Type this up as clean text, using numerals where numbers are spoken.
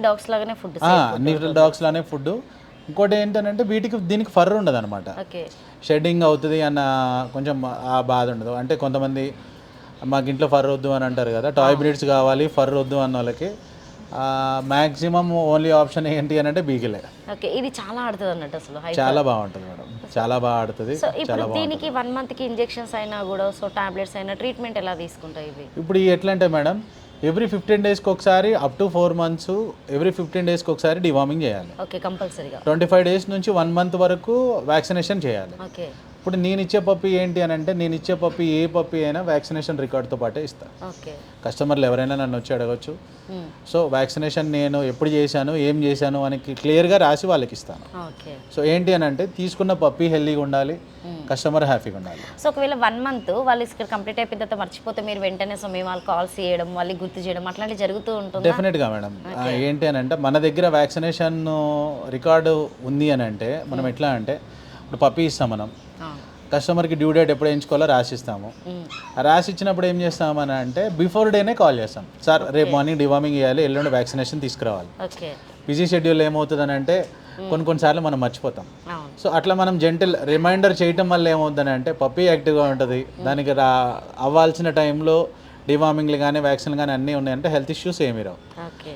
Dogs లాగానే food అన్ని dogs లానే ఫుడ్. ఇంకోటి ఏంటంటే దీనికి ఫర్ ఉండదు అనమాట. ఓకే. షెడ్డింగ్ అవుతుంది అన్న కొంచెం ఆ బాధ ఉండదు. అంటే కొంతమంది మాకు ఇంట్లో ఫర్ వద్దు అని అంటారు కదా, టాయ్ బ్రీడ్స్ కావాలి ఫర్ వద్దు అన్న వాళ్ళకి మ్యాక్సిమం ఓన్లీ ఆప్షన్ ఏంటి అని అంటే బీగిలే. ఓకే. ఇది చాలా ఆడుతుంది అన్నట్టు అసలు చాలా బాగుంటుంది మేడం, చాలా బాగా ఆడుతుంది. సో ఇప్పుడు దీనికి 1 మంత్కి ఇంజెక్షన్స్ అయినా కూడా, సో టాబ్లెట్స్ అయినా ట్రీట్మెంట్ ఎలా తీసుకుంటాయి ఇవి? ఇప్పుడు ఎట్లా అంటే మేడం, ఎవ్రీ 15 డేస్కి ఒకసారి అప్ టు 4 months ఎవ్రీ 15 డేస్కి ఒకసారి డివార్మింగ్ చేయాలి. ఓకే, కంపల్సరీగా 25 days నుంచి 1 month వరకు వ్యాక్సినేషన్ చేయాలి. ఓకే. ఇప్పుడు నేను ఇచ్చే పప్పి ఏంటి అని అంటే, నేను ఇచ్చే పప్పి ఏ పప్పి అయినా వ్యాక్సినేషన్ రికార్డ్తో పాటే ఇస్తాను. ఓకే. కస్టమర్లు ఎవరైనా నన్ను వచ్చి అడగచ్చు. సో వ్యాక్సినేషన్ నేను ఎప్పుడు చేశాను, ఏం చేశాను అని క్లియర్గా రాసి వాళ్ళకి ఇస్తాను. ఓకే. సో ఏంటి అని అంటే, తీసుకున్న పప్పి హెల్దీగా ఉండాలి, కస్టమర్ హ్యాపీగా ఉండాలి. సో ఒకవేళ 1 month వాళ్ళు ఇక్కడ కంప్లీట్ అయిపోయిన తర్వాత మర్చిపోతే మీరు వెంటనే సో మేము వాళ్ళు కాల్స్ చేయడం, మళ్ళీ గుర్తు చేయడం అట్లాంటివి జరుగుతూ ఉంటుంది? డెఫినెట్గా మేడం. ఏంటి అని అంటే, మన దగ్గర వ్యాక్సినేషన్ రికార్డు ఉంది అని అంటే, మనం ఎట్లా అంటే, ఇప్పుడు పప్పి ఇస్తాం మనం, కస్టమర్కి డ్యూ డేట్ ఎప్పుడు వేయించుకోవాలో రాసిస్తాము. రాసి ఇచ్చినప్పుడు ఏం చేస్తామని అంటే, బిఫోర్ డేనే కాల్ చేస్తాం. సార్ రేపు మార్నింగ్ డివార్మింగ్ చేయాలి, ఎల్లుండి వ్యాక్సినేషన్ తీసుకురావాలి. ఓకే. బిజీ షెడ్యూల్ ఏమవుతుందని అంటే, కొన్నిసార్లు మనం మర్చిపోతాం. సో అట్లా మనం జెంటిల్ రిమైండర్ చేయటం వల్ల ఏమవుతుందని అంటే, పప్పీ యాక్టివ్గా ఉంటుంది. దానికి అవ్వాల్సిన టైంలో డివార్మింగ్లు కానీ వ్యాక్సిన్లు కానీ అన్నీ ఉన్నాయంటే హెల్త్ ఇష్యూస్ ఏమీ రావు. ఓకే.